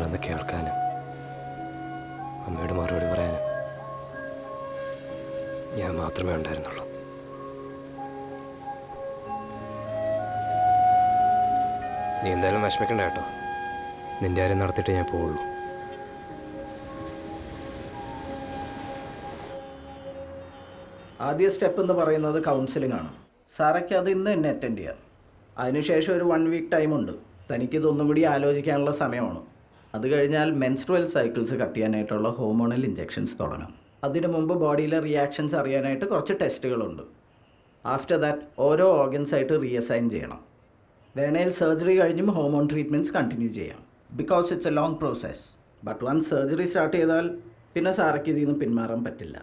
പറയുന്നത് കേൾക്കാനും അമ്മയോട് മറുപടി പറയാനും ഞാൻ മാത്രമേ ഉണ്ടായിരുന്നുള്ളൂ. നീ എന്തായാലും വിഷമിക്കണ്ട കേട്ടോ. നിന്റെ കാര്യം നടത്തിയിട്ട് ഞാൻ പോവുള്ളൂ. ആദ്യ സ്റ്റെപ്പ് എന്ന് പറയുന്നത് കൗൺസിലിംഗ് ആണ്. സാറയ്ക്ക് അത് ഇന്ന് തന്നെ അറ്റൻഡ് ചെയ്യാം. അതിനുശേഷം ഒരു 1 വീക്ക് ടൈമുണ്ട്. തനിക്കിതൊന്നും കൂടി ആലോചിക്കാനുള്ള സമയമാണ്. അത് കഴിഞ്ഞാൽ മെൻസ്ട്രുവൽ സൈക്കിൾസ് കട്ട് ചെയ്യാനായിട്ടുള്ള ഹോർമോണൽ ഇഞ്ചെക്ഷൻസ് തുടങ്ങാം. അതിനു മുമ്പ് ബോഡിയിലെ റിയാക്ഷൻസ് അറിയാനായിട്ട് കുറച്ച് ടെസ്റ്റുകളുണ്ട്. ആഫ്റ്റർ ദാറ്റ് ഓരോ ഓർഗൻസായിട്ട് റീഅസൈൻ ചെയ്യണം. വേണേൽ സർജറി കഴിഞ്ഞും ഹോർമോൺ ട്രീറ്റ്മെൻറ്റ്സ് കണ്ടിന്യൂ ചെയ്യാം. Because it's a long process. But once surgery start ചെയ്താൽ പിന്നെ സാറയ്ക്ക് ഇതിൽ നിന്ന് പിന്മാറാൻ പറ്റില്ല.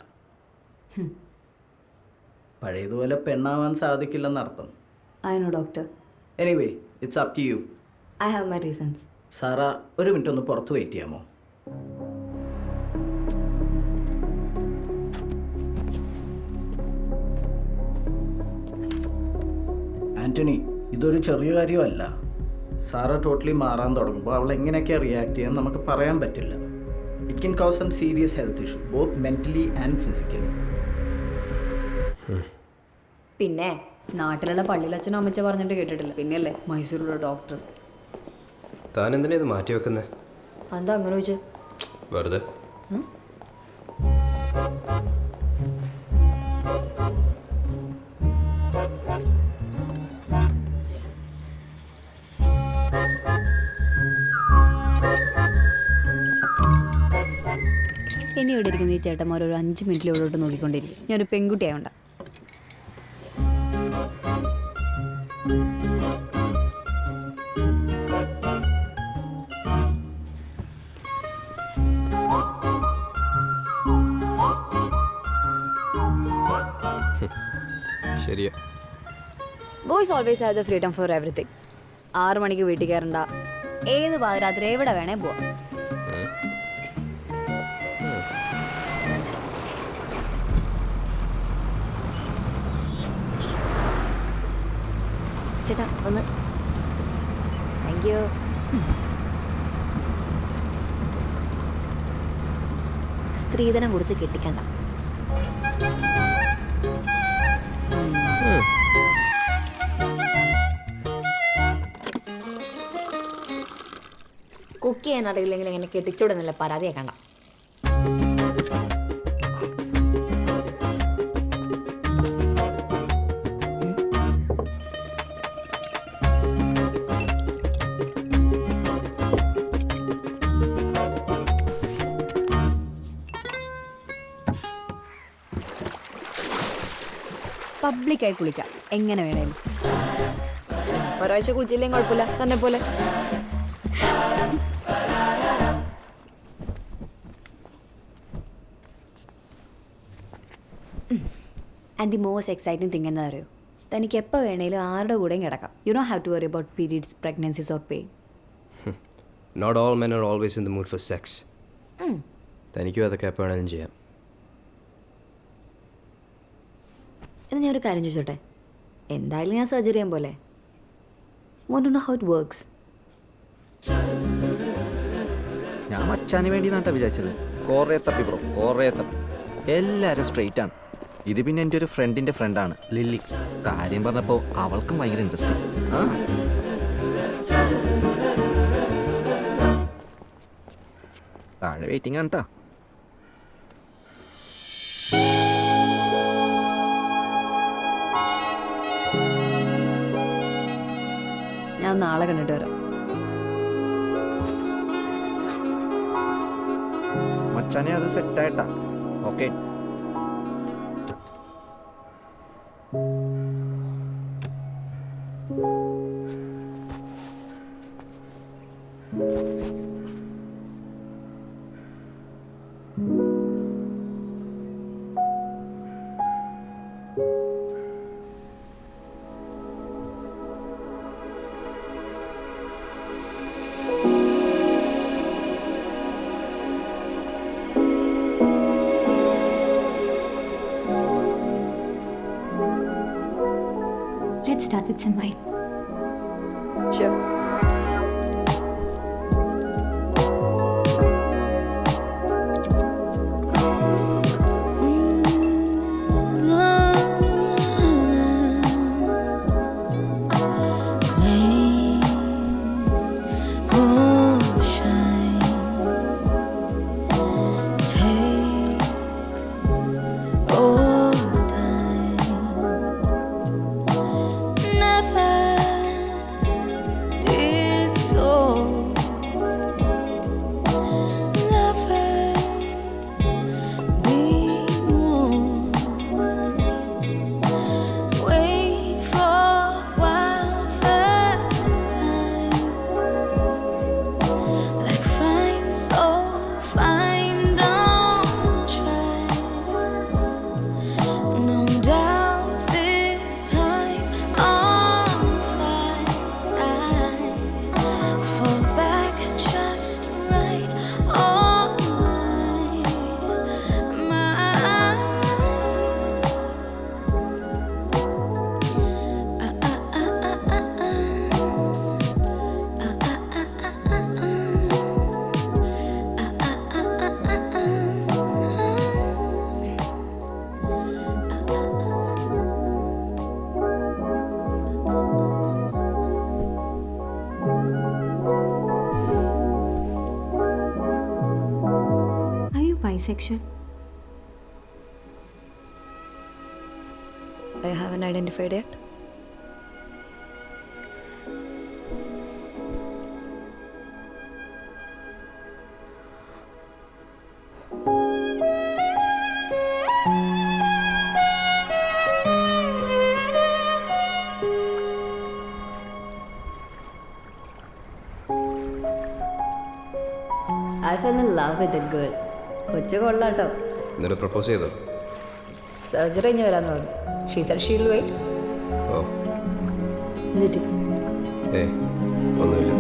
പഴയതുപോലെ പെണ്ണാവാൻ സാധിക്കില്ലെന്നർത്ഥം. I know, doctor. Anyway it's up to you. I have my reasons. Sara ഒരു മിനിറ്റ് ഒന്ന് പുറത്ത് വെയിറ്റ് ചെയ്യാമോ? ആൻ്റണി, ഇതൊരു ചെറിയ കാര്യമല്ല. സാറ ടോട്ടലി മാറാൻ തുടങ്ങുമ്പോൾ അവൾ എങ്ങനെയൊക്കെയാണ് റിയാക്ട് ചെയ്യാൻ നമുക്ക് പറയാൻ പറ്റില്ല. It can cause some serious health issue both mentally and physically. പിന്നെ നാട്ടിലുള്ള പള്ളിയിലച്ഛനും അമ്മച്ച പറഞ്ഞിട്ട് കേട്ടിട്ടില്ല. പിന്നെയല്ലേ മൈസൂരിലുള്ള ഡോക്ടർ. താൻ എന്തിനാ ഇത് മാറ്റി വെക്കുന്നത്? എന്താ അങ്ങനെ ചോദിച്ചു? വെറുതെ. ഇനി ഇവിടെ ഇരിക്കുന്ന ഈ ചേട്ടന്മാർ ഒരു 5 മിനിറ്റിൽ ഇവിടോട്ട് നോക്കിക്കൊണ്ടിരിക്കും. ഞാനൊരു പെൺകുട്ടിയായോണ്ട. ശരിയാ. Boys always have the freedom for everything. 6 മണിക്ക് വീട്ടിൽ കയറണ്ട. ഏത് പാതിരാത്രി എവിടെ വേണേ പോവാം. ചേട്ടാ ഒന്ന്. Thank you. സ്ത്രീധനം കൊടുത്ത് കെട്ടിക്കണ്ട. കുക്ക് ചെയ്യാൻ അറിയില്ലെങ്കിൽ ഇങ്ങനെ കെട്ടിച്ചോടുന്നില്ല പരാതിയാക്കണ്ട. പബ്ലിക്കായി കുളിക്കാം എങ്ങനെ വേണേലും. ഒരാഴ്ച കുളിച്ചില്ലെങ്കിൽ കുഴപ്പമില്ല, തന്നെ പോലെ. And the most exciting thing എന്താ അറിയോ? തനിക്ക് എപ്പോൾ വേണേലും ആരുടെ കൂടെയും കിടക്കാം. You don't have to worry about periods, pregnancies or pain. Not all men are always in the mood for sex. തനിക്കും അതൊക്കെ എപ്പോൾ വേണേലും ചെയ്യാം. എന്ന് ഞാനൊരു കാര്യം ചോദിച്ചോട്ടെ? എന്തായാലും ഞാൻ സർജറി ചെയ്യാൻ പോലെ. Want to know how it works? ഞാൻ മച്ചാന് വേണ്ടി നാട്ടാ വിചാരിച്ചത്. കുറേ തപ്പി ബ്രോ, കുറേ തപ്പി. എല്ലാവരും സ്ട്രെയിറ്റ് ആണ്. ഇത് പിന്നെ എൻ്റെ ഒരു ഫ്രണ്ടിൻ്റെ ഫ്രണ്ടാണ് ലില്ലി. കാര്യം പറഞ്ഞപ്പോൾ അവൾക്കും ഭയങ്കര ഇൻട്രസ്റ്റ്. ആ താഴെ വെയിറ്റിംഗ് ആണ് കേട്ടോ. ഞാൻ നാളെ കണ്ടിട്ട് വരാം. മച്ചാനെ അത് സെറ്റായിട്ടാ. Okay. Let's start with some wine. Sure. bisexual. I haven't identified yet. I fell in love with a girl. കൊച്ചു കൊള്ളാട്ടോ. എന്നിട്ട് പ്രപ്പോസ് ചെയ്തോ? സർജറി കഴിഞ്ഞ് വരാമെന്ന് പറഞ്ഞു. She said she will wait. ഓ എന്നിട്ട് ഒന്നുമില്ല.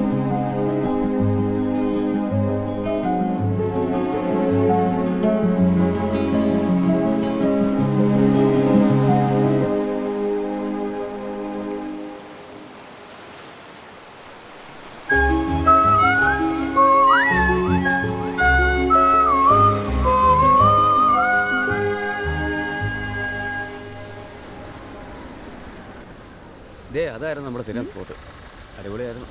അതായിരുന്നു നമ്മുടെ സ്ഥിരം സ്പോട്ട്. അടിപൊളിയായിരുന്നു.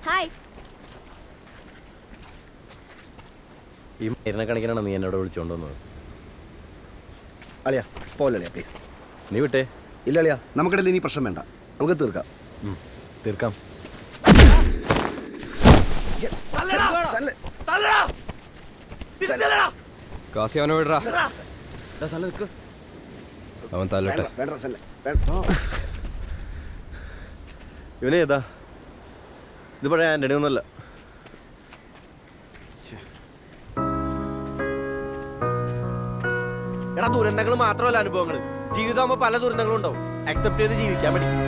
ഹായ്. ഈ മരുന്ന കണക്കിനാണ് നീ എന്നോട് വിളിച്ചുകൊണ്ട് വന്നത്. അളിയാ പോലളിയാ പ്ലീസ്. നീ വിട്ടേ. ഇല്ല അളിയാ, നമുക്കിടയിൽ ഇനി പ്രശ്നം വേണ്ട, നമുക്ക് തീർക്കാം. തീർക്കാം. കാസി അവനെ വിടറാ. അവൻ തല്ലട്ടെ. ഇവനെ ഏതാ? ഇത് പഴയ ആൻ്റണി ഒന്നുമല്ല. എടാ, ദുരന്തങ്ങൾ മാത്രമല്ല അനുഭവങ്ങൾ. ജീവിതമാകുമ്പോൾ പല ദുരന്തങ്ങളും ഉണ്ടാവും. അക്സെപ്റ്റ് ചെയ്ത് ജീവിക്കാൻ പഠിക്കും.